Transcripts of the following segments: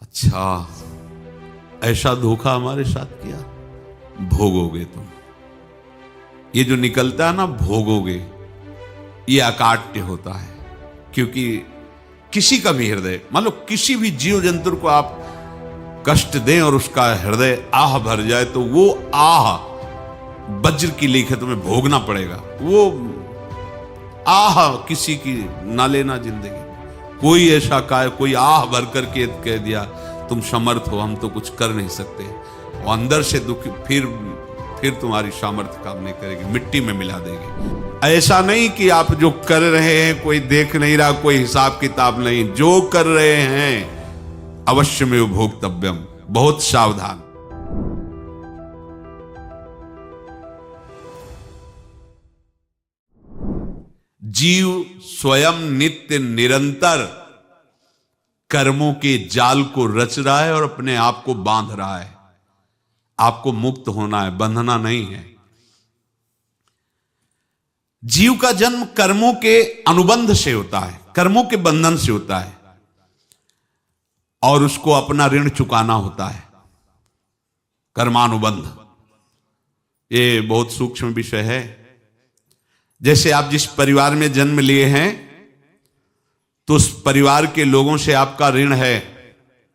अच्छा, ऐसा धोखा हमारे साथ किया, भोगोगे तुम। ये जो निकलता है ना भोगोगे, ये अकाट्य होता है। क्योंकि किसी का भी हृदय, मान लो किसी भी जीव जंतु को आप कष्ट दें और उसका हृदय आह भर जाए, तो वो आह वज्र की लेखे तुम्हें भोगना पड़ेगा। वो आह किसी की ना लेना जिंदगी। कोई ऐसा कोई आह भर करके कह दिया तुम समर्थ हो, हम तो कुछ कर नहीं सकते, और अंदर से दुखी, फिर तुम्हारी सामर्थ्य काम नहीं करेगी, मिट्टी में मिला देगी। ऐसा नहीं कि आप जो कर रहे हैं कोई देख नहीं रहा, कोई हिसाब किताब नहीं, जो कर रहे हैं अवश्य में भोक्तव्यम, बहुत सावधान। जीव स्वयं नित्य निरंतर कर्मों के जाल को रच रहा है और अपने आप को बांध रहा है। आपको मुक्त होना है, बंधना नहीं है। जीव का जन्म कर्मों के अनुबंध से होता है, कर्मों के बंधन से होता है, और उसको अपना ऋण चुकाना होता है। कर्मानुबंध ये बहुत सूक्ष्म विषय है। जैसे आप जिस परिवार में जन्म लिए हैं, तो उस परिवार के लोगों से आपका ऋण है,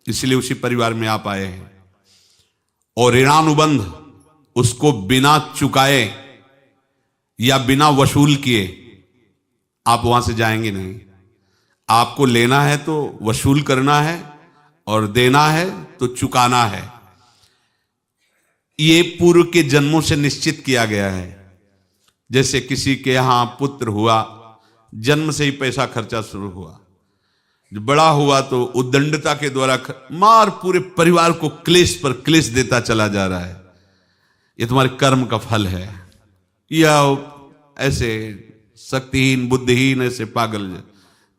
इसलिए उसी परिवार में आप आए हैं। और ऋणानुबंध, उसको बिना चुकाए या बिना वसूल किए आप वहां से जाएंगे नहीं। आपको लेना है तो वसूल करना है, और देना है तो चुकाना है। ये पूर्व के जन्मों से निश्चित किया गया है। जैसे किसी के यहां पुत्र हुआ, जन्म से ही पैसा खर्चा शुरू हुआ, जो बड़ा हुआ तो उद्दंडता के द्वारा मार पूरे परिवार को क्लेश पर क्लेश देता चला जा रहा है। ये तुम्हारे कर्म का फल है। या ऐसे शक्तिहीन बुद्धिहीन ऐसे पागल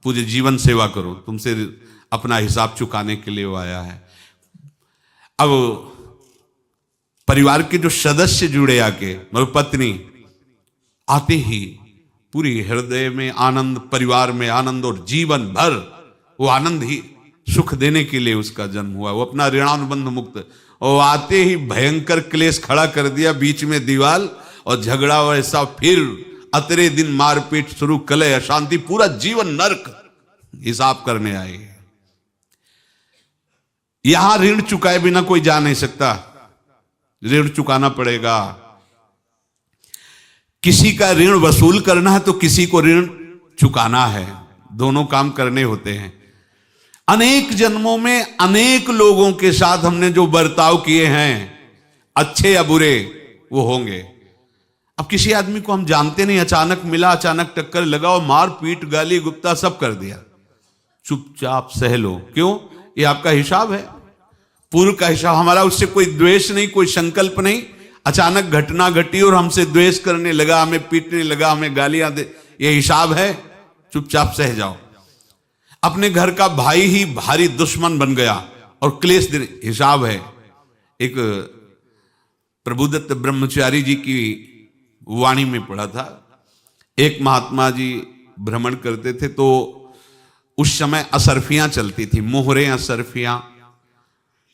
पूरे जीवन सेवा करो, तुमसे अपना हिसाब चुकाने के लिए वो आया है। अब परिवार के जो सदस्य जुड़े आके, मतलब पत्नी आते ही पूरी हृदय में आनंद, परिवार में आनंद, और जीवन भर वो आनंद ही सुख देने के लिए उसका जन्म हुआ। वो अपना ऋणानुबंध मुक्त, और आते ही भयंकर क्लेश खड़ा कर दिया, बीच में दीवाल और झगड़ा वैसा, फिर अतरे दिन मारपीट शुरू, कलह अशांति, पूरा जीवन नरक हिसाब करने आए। यहां ऋण चुकाए बिना कोई जा नहीं सकता, ऋण चुकाना पड़ेगा। किसी का ऋण वसूल करना है तो किसी को ऋण चुकाना है, दोनों काम करने होते हैं। अनेक जन्मों में अनेक लोगों के साथ हमने जो बर्ताव किए हैं, अच्छे या बुरे, वो होंगे। अब किसी आदमी को हम जानते नहीं, अचानक मिला, अचानक टक्कर लगा और मार पीट गाली गुप्ता सब कर दिया, चुपचाप सह लो। क्यों? ये आपका हिसाब है, पूर्व का हिसाब। हमारा उससे कोई द्वेष नहीं, कोई संकल्प नहीं। अचानक घटना घटी और हमसे द्वेष करने लगा, हमें पीटने लगा, हमें गालियां दे, ये हिसाब है, चुपचाप सह जाओ। अपने घर का भाई ही भारी दुश्मन बन गया और क्लेश देने, हिसाब है। एक प्रभुदत्त ब्रह्मचारी जी की वाणी में पढ़ा था, एक महात्मा जी भ्रमण करते थे, तो उस समय असरफियां चलती थी, मोहरे असरफियां,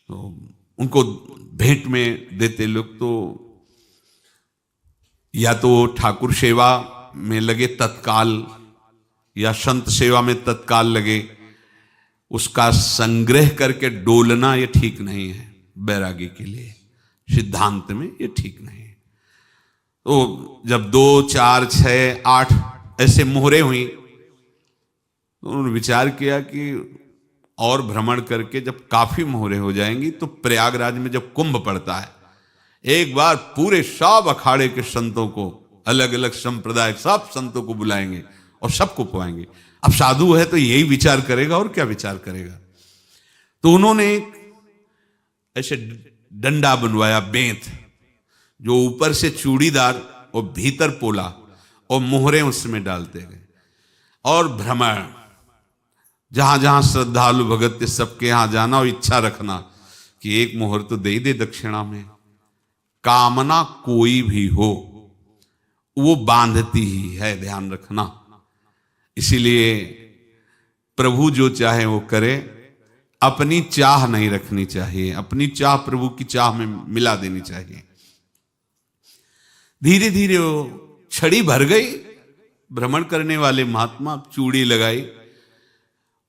तो उनको भेंट में देते लोग। तो या तो ठाकुर सेवा में लगे तत्काल, या संत सेवा में तत्काल लगे, उसका संग्रह करके डोलना ये ठीक नहीं है बैरागी के लिए, सिद्धांत में ये ठीक नहीं है। तो जब 2, 4, 6, 8 ऐसे मोहरे हुई, तो उन्होंने विचार किया कि और भ्रमण करके जब काफी मोहरे हो जाएंगी तो प्रयागराज में जब कुंभ पड़ता है, एक बार पूरे सब अखाड़े के संतों को, अलग अलग संप्रदाय सब संतों को बुलाएंगे और सबको पवाएंगे। अब साधु है तो यही विचार करेगा, और क्या विचार करेगा। तो उन्होंने ऐसे डंडा बनवाया, बेंत, जो ऊपर से चूड़ीदार और भीतर पोला, और मोहरे उसमें डालते गए। और भ्रमण, जहां जहां श्रद्धालु भगत थे सबके यहां जाना, और इच्छा रखना कि एक मोहर तो दे दे दक्षिणा में। कामना कोई भी हो वो बांधती ही है, ध्यान रखना। इसीलिए प्रभु जो चाहे वो करे, अपनी चाह नहीं रखनी चाहिए, अपनी चाह प्रभु की चाह में मिला देनी चाहिए। धीरे धीरे वो छड़ी भर गई। भ्रमण करने वाले महात्मा चूड़ी लगाई,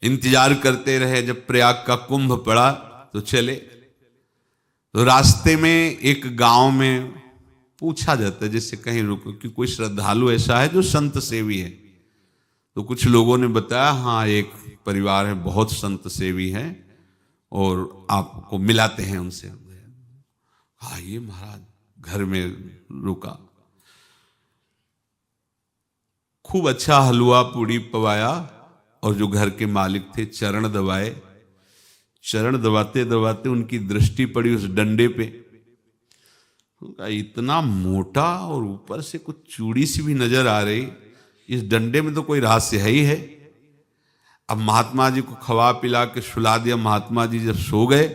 इंतजार करते रहे। जब प्रयाग का कुंभ पड़ा तो चले। तो रास्ते में एक गांव में पूछा जाता है, जैसे कहीं रुको कि कोई श्रद्धालु ऐसा है जो संत सेवी है। तो कुछ लोगों ने बताया, हाँ एक परिवार है बहुत संत सेवी है और आपको मिलाते हैं उनसे। आइए महाराज, घर में रुका। खूब अच्छा हलवा पूड़ी पवाया और जो घर के मालिक थे चरण दबाए। चरण दबाते दबाते उनकी दृष्टि पड़ी उस डंडे पे। इतना मोटा और ऊपर से कुछ चूड़ी सी भी नजर आ रही, इस डंडे में तो कोई रहस्य है ही है। अब महात्मा जी को खवा पिला के सुला दिया। महात्मा जी जब सो गए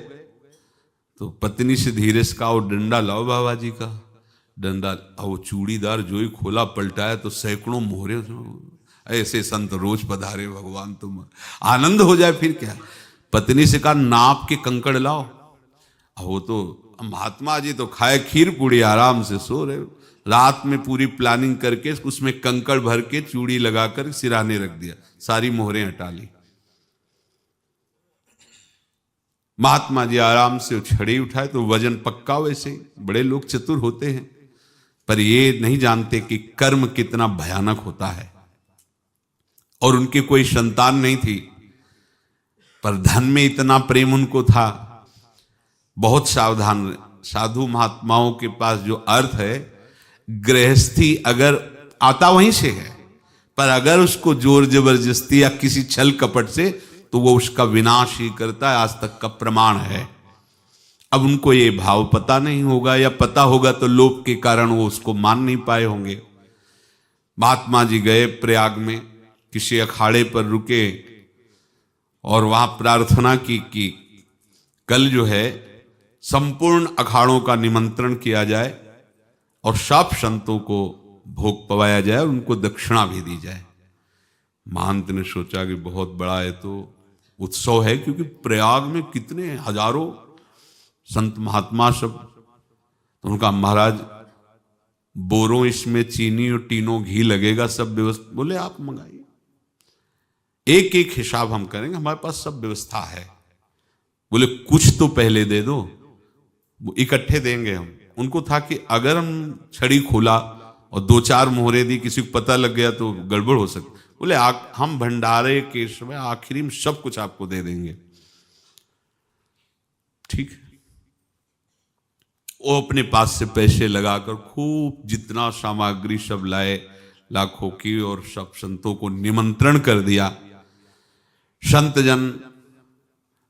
तो पत्नी से धीरे से कहा, वो डंडा लाओ बाबा जी का डंडा। वो चूड़ीदार जो ही खोला पलटाया तो सैकड़ों मोहरे। ऐसे संत रोज पधारे भगवान, तुम आनंद हो जाए फिर क्या। पत्नी से कहा, नाप के कंकड़ लाओ। वो तो महात्मा जी तो खाए खीर पूड़ी, आराम से सो रहे। रात में पूरी प्लानिंग करके उसमें कंकड़ भर के चूड़ी लगाकर सिराने रख दिया, सारी मोहरें हटा ली। महात्मा जी आराम से छड़ी उठाए तो वजन पक्का। वैसे बड़े लोग चतुर होते हैं, पर ये नहीं जानते कि कर्म कितना भयानक होता है। और उनकी कोई संतान नहीं थी, पर धन में इतना प्रेम उनको था। बहुत सावधान। साधु महात्माओं के पास जो अर्थ है, गृहस्थी अगर आता वहीं से है, पर अगर उसको जोर जबरदस्ती या किसी छल कपट से, तो वो उसका विनाश ही करता है। आज तक का प्रमाण है। अब उनको ये भाव पता नहीं होगा, या पता होगा तो लोभ के कारण वो उसको मान नहीं पाए होंगे। महात्मा जी गए प्रयाग में, किसी अखाड़े पर रुके और वहां प्रार्थना की कि कल जो है संपूर्ण अखाड़ों का निमंत्रण किया जाए और सब संतों को भोग पवाया जाए और उनको दक्षिणा भी दी जाए। महंत ने सोचा कि बहुत बड़ा है तो उत्सव है, क्योंकि प्रयाग में कितने हजारों संत महात्मा सब। तो उनका महाराज बोरों इसमें चीनी और टीनों घी लगेगा, सब व्यवस्था। बोले आप मंगाइए, एक एक हिसाब हम करेंगे, हमारे पास सब व्यवस्था है। बोले कुछ तो पहले दे दो, वो इकट्ठे देंगे हम। उनको था कि अगर हम छड़ी खोला और दो चार मोहरे दी, किसी को पता लग गया तो गड़बड़ हो सकती। बोले हम भंडारे के समय आखिरी में सब कुछ आपको दे देंगे। ठीक। वो अपने पास से पैसे लगाकर खूब जितना सामग्री सब लाए लाखों की, और सब संतों को निमंत्रण कर दिया। संत जन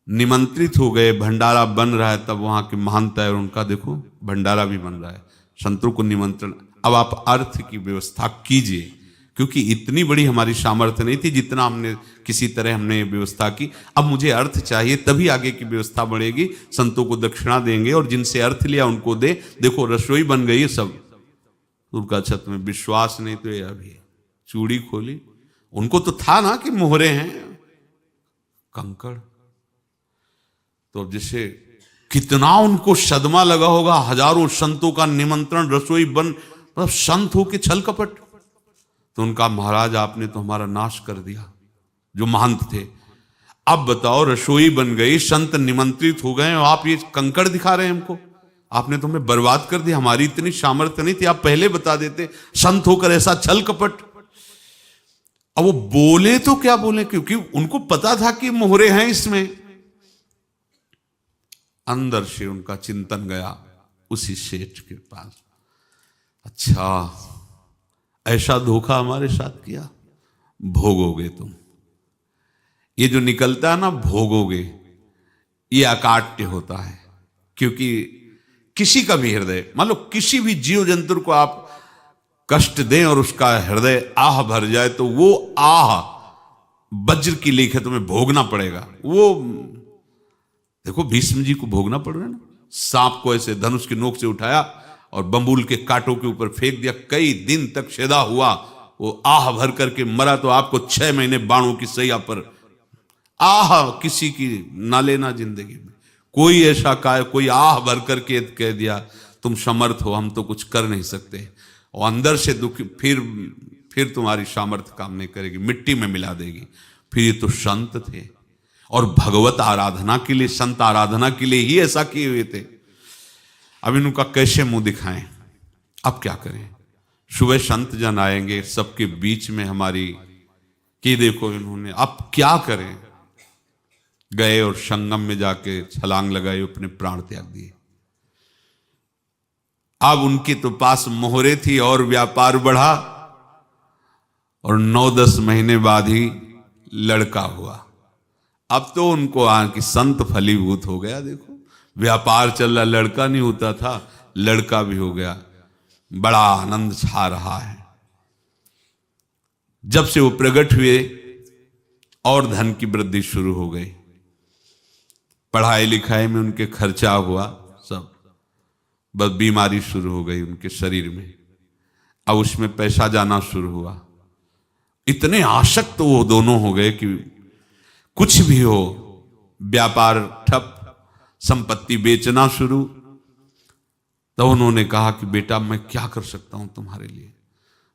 निमंत्रित हो गए, भंडारा बन रहा है। तब वहां के महंत है और उनका देखो भंडारा भी बन रहा है, संतों को निमंत्रण। अब आप अर्थ की व्यवस्था कीजिए, क्योंकि इतनी बड़ी हमारी सामर्थ्य नहीं थी जितना हमने किसी तरह हमने व्यवस्था की। अब मुझे अर्थ चाहिए, तभी आगे की व्यवस्था बढ़ेगी। संतों को दक्षिणा देंगे और जिनसे अर्थ लिया उनको दे। देखो रसोई बन गई है सब। उनका छत में विश्वास नहीं तो ये अभी चूड़ी खोली। उनको तो था ना कि मोहरे हैं कंकड़। तो जैसे कितना उनको सदमा लगा होगा। हजारों संतों का निमंत्रण, रसोई बन, मतलब संत हो के छल कपट। तो उनका महाराज आपने तो हमारा नाश कर दिया, जो महंत थे। अब बताओ रसोई बन गई, संत निमंत्रित हो गए और आप ये कंकड़ दिखा रहे हैं हमको। आपने तो हमें बर्बाद कर दिया। हमारी इतनी सामर्थ्य नहीं थी, आप पहले बता देते। संत होकर ऐसा छल कपट। अब वो बोले तो क्या बोले, क्योंकि उनको पता था कि मोहरे हैं इसमें। अंदर से उनका चिंतन गया उसी सेठ के पास, अच्छा ऐसा धोखा हमारे साथ किया, भोगोगे तुम। ये जो निकलता है ना भोगोगे, ये अकाट्य होता है। क्योंकि किसी का भी हृदय, मान लो किसी भी जीव जंतु को आप कष्ट दें और उसका हृदय आह भर जाए, तो वो आह वज्र की लेख है, तुम्हें भोगना पड़ेगा। वो देखो भीष्म जी को भोगना पड़ रहा है ना। सांप को ऐसे धनुष की नोक से उठाया और बंबूल के कांटों के ऊपर फेंक दिया, कई दिन तक शेदा हुआ, वो आह भर करके मरा। तो आपको 6 महीने बाणों की सैया पर आह किसी की ना लेना जिंदगी में। कोई ऐसा कोई आह भर करके कह दिया तुम समर्थ हो, हम तो कुछ कर नहीं सकते, और अंदर से दुखी, फिर तुम्हारी सामर्थ्य काम नहीं करेगी, मिट्टी में मिला देगी। फिर ये तो संत थे और भगवत आराधना के लिए, संत आराधना के लिए ही ऐसा किए हुए थे। अब इनका कैसे मुंह दिखाएं, अब क्या करें। सुबह संत जन आएंगे, सबके बीच में हमारी कि देखो इन्होंने, अब क्या करें। गए और संगम में जाके छलांग लगाई, अपने प्राण त्याग दिए। अब उनके तो पास मोहरे थी और व्यापार बढ़ा, और 9-10 महीने बाद ही लड़का हुआ। अब तो उनको कि संत फलीभूत हो गया। देखो व्यापार चल रहा, लड़का नहीं होता था, लड़का भी हो गया। बड़ा आनंद छा रहा है। जब से वो प्रकट हुए और धन की वृद्धि शुरू हो गई, पढ़ाई लिखाई में उनके खर्चा हुआ सब, बस बीमारी शुरू हो गई उनके शरीर में। अब उसमें पैसा जाना शुरू हुआ। इतने आसक्त तो वो दोनों हो गए कि कुछ भी हो, व्यापार ठप, संपत्ति बेचना शुरू। तो उन्होंने कहा कि बेटा मैं क्या कर सकता हूं तुम्हारे लिए।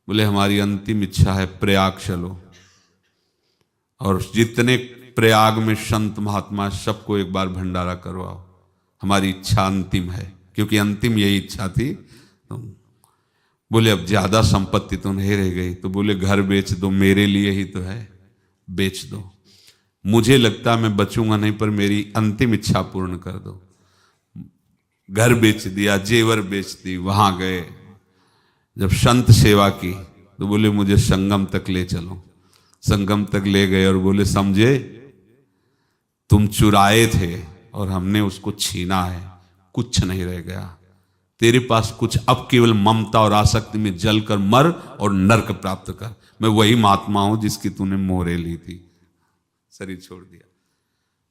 बोले हमारी अंतिम इच्छा है प्रयाग चलो, और जितने प्रयाग में संत महात्मा सबको एक बार भंडारा करवाओ, हमारी इच्छा अंतिम है। क्योंकि अंतिम यही इच्छा थी। तो बोले अब ज्यादा संपत्ति तो नहीं रह गई। तो बोले घर बेच दो, मेरे लिए ही तो है, बेच दो। मुझे लगता मैं बचूंगा नहीं, पर मेरी अंतिम इच्छा पूर्ण कर दो। घर बेच दिया, जेवर बेच दी। वहां गए, जब संत सेवा की तो बोले मुझे संगम तक ले चलो। संगम तक ले गए और बोले समझे तुम चुराए थे और हमने उसको छीना है, कुछ नहीं रह गया तेरे पास कुछ, अब केवल ममता और आसक्ति में जलकर मर और नरक प्राप्त कर। मैं वही महात्मा हूं जिसकी तूने मोहरे ली थी, शरीर छोड़ दिया।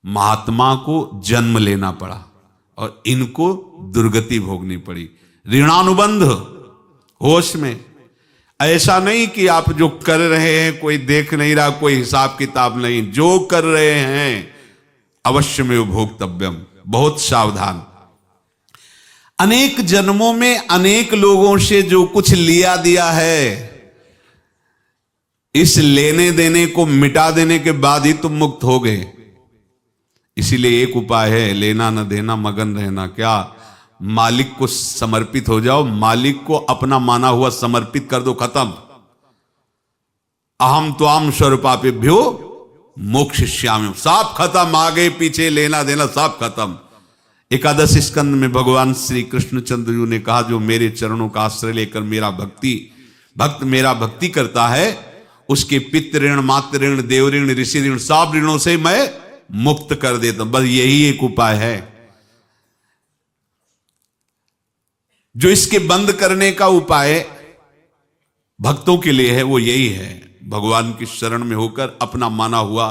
महात्मा को जन्म लेना पड़ा और इनको दुर्गति भोगनी पड़ी। ऋणानुबंध होश में, ऐसा नहीं कि आप जो कर रहे हैं कोई देख नहीं रहा, कोई हिसाब किताब नहीं, जो कर रहे हैं अवश्य में भोक्तव्यम। बहुत सावधान। अनेक जन्मों में अनेक लोगों से जो कुछ लिया दिया है, इस लेने देने को मिटा देने के बाद ही तुम मुक्त हो गए। इसीलिए एक उपाय है, लेना न देना मगन रहना। क्या? मालिक को समर्पित हो जाओ, मालिक को अपना माना हुआ समर्पित कर दो, खत्म। अहम त्वाम स्वरूपापेभ्यो मोक्षयिष्यामि, सब खत्म। आगे पीछे लेना देना सब खत्म। एकादश स्कंद में भगवान श्री कृष्णचंद्र जी ने कहा जो मेरे चरणों का आश्रय लेकर भक्त मेरा भक्ति करता है, उसके पितृ ऋण, मातृ ऋण, देव ऋण, ऋषि ऋण, सब ऋणों से मैं मुक्त कर देता हूं। बस यही एक उपाय है जो इसके बंद करने का उपाय भक्तों के लिए है। वो यही है, भगवान की शरण में होकर अपना माना हुआ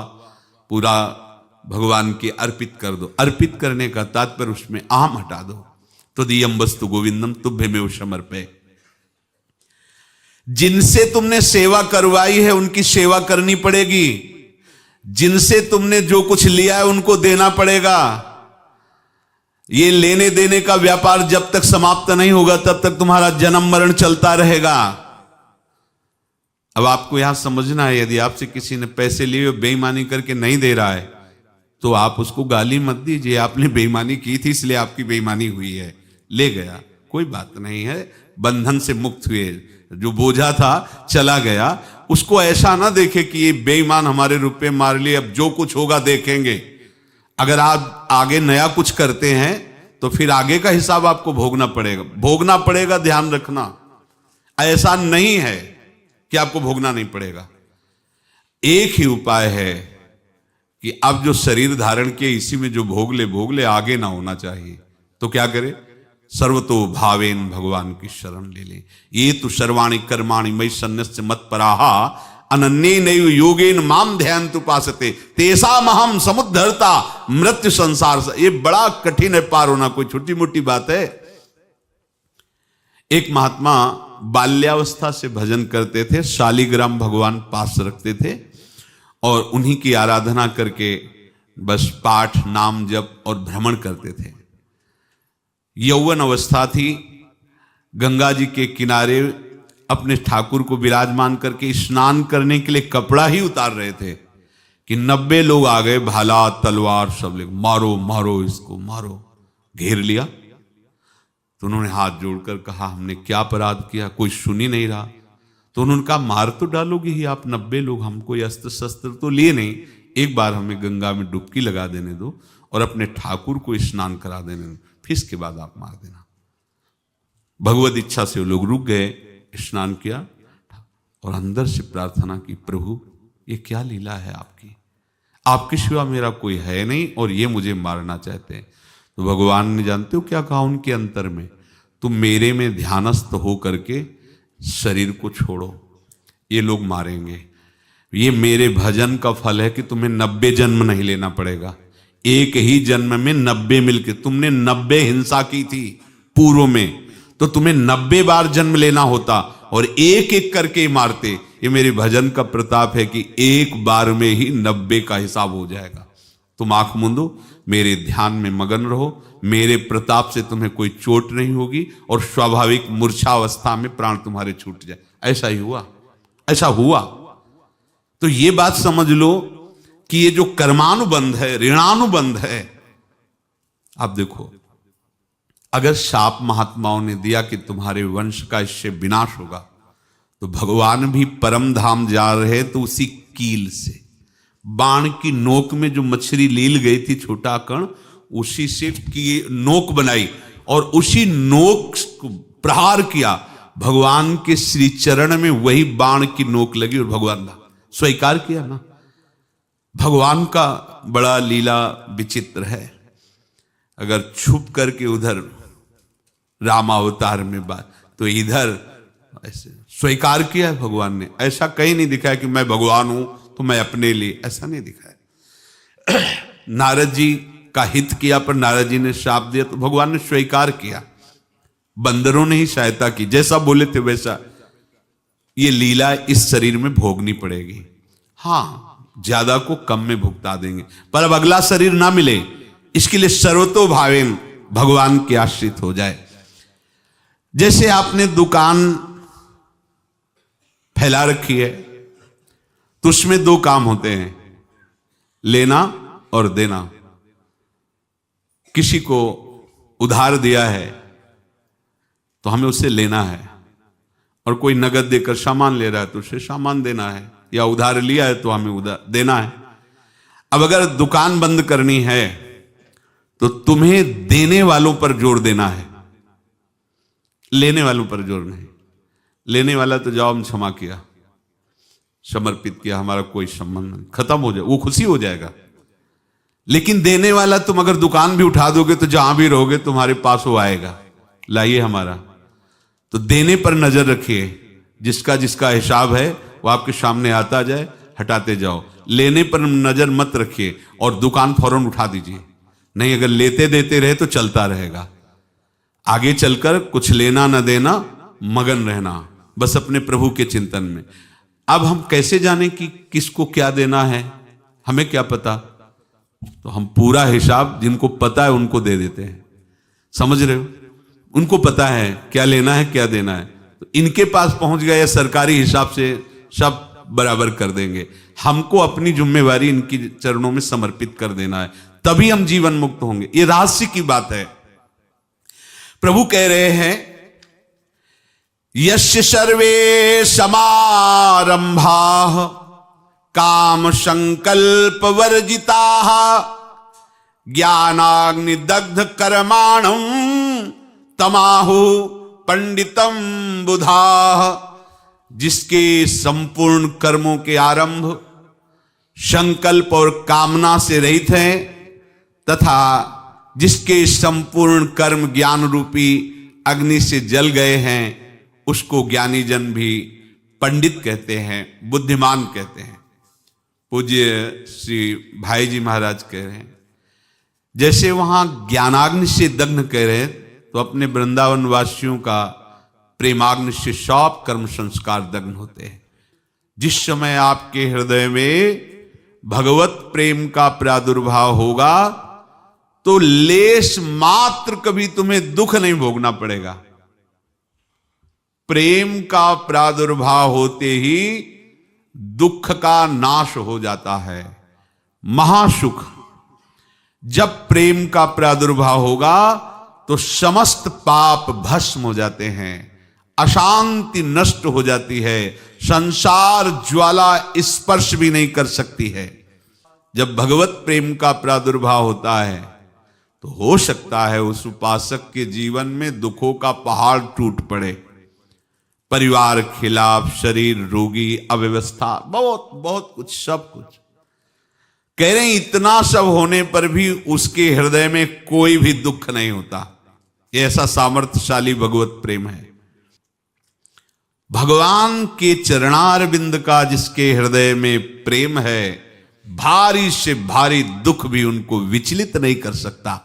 पूरा भगवान के अर्पित कर दो। अर्पित करने का तात्पर्य उसमें अहम हटा दो। तो दियम वस्तु गोविंदम तुभ्यमेव समर्पये। जिनसे तुमने सेवा करवाई है उनकी सेवा करनी पड़ेगी। जिनसे तुमने जो कुछ लिया है उनको देना पड़ेगा। ये लेने देने का व्यापार जब तक समाप्त नहीं होगा तब तक तुम्हारा जन्म मरण चलता रहेगा। अब आपको यहां समझना है, यदि आपसे किसी ने पैसे लिए बेईमानी करके नहीं दे रहा है तो आप उसको गाली मत दीजिए। आपने बेईमानी की थी इसलिए आपकी बेईमानी हुई है, ले गया, कोई बात नहीं है, बंधन से मुक्त हुए, जो बोझा था चला गया। उसको ऐसा ना देखे कि ये बेईमान हमारे रुपए मार लिए, अब जो कुछ होगा देखेंगे। अगर आप आगे नया कुछ करते हैं तो फिर आगे का हिसाब आपको भोगना पड़ेगा, ध्यान रखना। ऐसा नहीं है कि आपको भोगना नहीं पड़ेगा। एक ही उपाय है कि अब जो शरीर धारण किए इसी में जो भोग ले, आगे ना होना चाहिए। तो क्या करे? सर्वतो भावेन भगवान की शरण ले ले। ये तो सर्वाणि कर्माणि मयि सन्न्यस्य मत्पराः अनन्येनैव योगेन माम ध्यायन्तु उपासते तेषामहं समुद्धर्ता मृत्यु संसार से। ये बड़ा कठिन है पार होना, कोई छोटी मोटी बात है। एक महात्मा बाल्यावस्था से भजन करते थे, शालिग्राम भगवान पास रखते थे और उन्हीं की आराधना करके बस पाठ नाम जप और भ्रमण करते थे। यौवन अवस्था थी, गंगा जी के किनारे अपने ठाकुर को विराजमान करके स्नान करने के लिए कपड़ा ही उतार रहे थे कि 90 लोग आ गए, भाला तलवार सब ले, मारो मारो इसको मारो, घेर लिया। तो उन्होंने हाथ जोड़कर कहा हमने क्या अपराध किया, कोई सुन ही नहीं रहा। तो उन्होंने कहा मार तो डालोगे ही आप 90 लोग, हम कोई अस्त्र शस्त्र तो लिए नहीं, एक बार हमें गंगा में डुबकी लगा देने दो और अपने ठाकुर को स्नान करा देने दो, फिर इसके बाद आप मार देना। भगवत इच्छा से वो लोग रुक गए, स्नान किया और अंदर से प्रार्थना की, प्रभु ये क्या लीला है आपकी, आपके सिवा मेरा कोई है नहीं और ये मुझे मारना चाहते हैं। तो भगवान ने जानते हो क्या कहा उनके अंतर में, तुम मेरे में ध्यानस्थ हो करके शरीर को छोड़ो, ये लोग मारेंगे। ये मेरे भजन का फल है कि तुम्हें 90 जन्म नहीं लेना पड़ेगा, एक ही जन्म में 90 मिलके, तुमने 90 हिंसा की थी पूर्व में, तो तुम्हें 90 बार जन्म लेना होता और एक एक करके मारते। ये मेरे भजन का प्रताप है कि एक बार में ही 90 का हिसाब हो जाएगा। तुम आंख मूंदो, मेरे ध्यान में मगन रहो, मेरे प्रताप से तुम्हें कोई चोट नहीं होगी और स्वाभाविक मूर्छावस्था में प्राण तुम्हारे छूट जाए। ऐसा ही हुआ, ऐसा हुआ। तो ये बात समझ लो कि ये जो कर्मानुबंध है, ऋणानुबंध है। अब देखो, अगर शाप महात्माओं ने दिया कि तुम्हारे वंश का इससे विनाश होगा, तो भगवान भी परम धाम जा रहे तो उसी कील से, बाण की नोक में जो मछली लील गई थी छोटा कण, उसी से की नोक बनाई और उसी नोक को प्रहार किया। भगवान के श्री चरण में वही बाण की नोक लगी और भगवान ने स्वीकार किया ना। भगवान का बड़ा लीला विचित्र है। अगर छुप करके उधर रामावतार में बात, तो इधर ऐसे स्वीकार किया है भगवान ने। ऐसा कहीं नहीं दिखाया कि मैं भगवान हूं तो मैं अपने लिए, ऐसा नहीं दिखाया। नारद जी का हित किया पर नारद जी ने श्राप दिया तो भगवान ने स्वीकार किया। बंदरों ने ही सहायता की, जैसा बोले थे वैसा। ये लीला इस शरीर में भोगनी पड़ेगी। हाँ, ज्यादा को कम में भुगता देंगे, पर अब अगला शरीर ना मिले, इसके लिए सर्वतो भावेन भगवान के आश्रित हो जाए। जैसे आपने दुकान फैला रखी है तो उसमें दो काम होते हैं, लेना और देना। किसी को उधार दिया है तो हमें उससे लेना है, और कोई नगद देकर सामान ले रहा है तो उसे सामान देना है, या उधार लिया है तो हमें उधार देना है। अब अगर दुकान बंद करनी है तो तुम्हें देने वालों पर जोर देना है, लेने वालों पर जोर नहीं। लेने वाला तो जाओ हम क्षमा किया, समर्पित किया, हमारा कोई संबंध नहीं, खत्म हो जाए, वो खुशी हो जाएगा। लेकिन देने वाला तुम अगर दुकान भी उठा दोगे तो जहां भी रहोगे तुम्हारे पास वो आएगा, लाइए हमारा। तो देने पर नजर रखिए, जिसका जिसका हिसाब है वो आपके सामने आता जाए, हटाते जाओ। लेने पर नजर मत रखिए और दुकान फौरन उठा दीजिए, नहीं अगर लेते देते रहे तो चलता रहेगा। आगे चलकर कुछ लेना न देना, मगन रहना बस अपने प्रभु के चिंतन में। अब हम कैसे जाने कि किसको क्या देना है, हमें क्या पता? तो हम पूरा हिसाब जिनको पता है उनको दे देते हैं, समझ रहे हो? उनको पता है क्या लेना है क्या देना है, तो इनके पास पहुंच गए, सरकारी हिसाब से सब बराबर कर देंगे। हमको अपनी जिम्मेवारी इनकी चरणों में समर्पित कर देना है, तभी हम जीवन मुक्त होंगे। ये रहस्य की बात है। प्रभु कह रहे हैं, यस्य सर्वे समारंभाः काम संकल्प वर्जिताः ज्ञानाग्नि दग्ध कर्माणं तमाहु पंडितम बुधाः। जिसके संपूर्ण कर्मों के आरंभ संकल्प और कामना से रहित हैं, तथा जिसके संपूर्ण कर्म ज्ञान रूपी अग्नि से जल गए हैं, उसको ज्ञानी जन भी पंडित कहते हैं, बुद्धिमान कहते हैं। पूज्य श्री भाई जी महाराज कह रहे हैं, जैसे वहां ज्ञानाग्नि से दग्न कह रहे हैं, तो अपने वृंदावन वासियों का प्रेमाग्नि से सब कर्म संस्कार दग्न होते हैं। जिस समय आपके हृदय में भगवत प्रेम का प्रादुर्भाव होगा तो लेश मात्र कभी तुम्हें दुख नहीं भोगना पड़ेगा। प्रेम का प्रादुर्भाव होते ही दुख का नाश हो जाता है, महासुख। जब प्रेम का प्रादुर्भाव होगा तो समस्त पाप भस्म हो जाते हैं, अशांति नष्ट हो जाती है, संसार ज्वाला स्पर्श भी नहीं कर सकती है। जब भगवत प्रेम का प्रादुर्भाव होता है तो हो सकता है उस उपासक के जीवन में दुखों का पहाड़ टूट पड़े, परिवार खिलाफ, शरीर रोगी, अव्यवस्था, बहुत बहुत कुछ, सब कुछ। कह रहे हैं इतना सब होने पर भी उसके हृदय में कोई भी दुख नहीं होता। ये ऐसा सामर्थ्यशाली भगवत प्रेम है। भगवान के चरणारविंद का जिसके हृदय में प्रेम है, भारी से भारी दुख भी उनको विचलित नहीं कर सकता।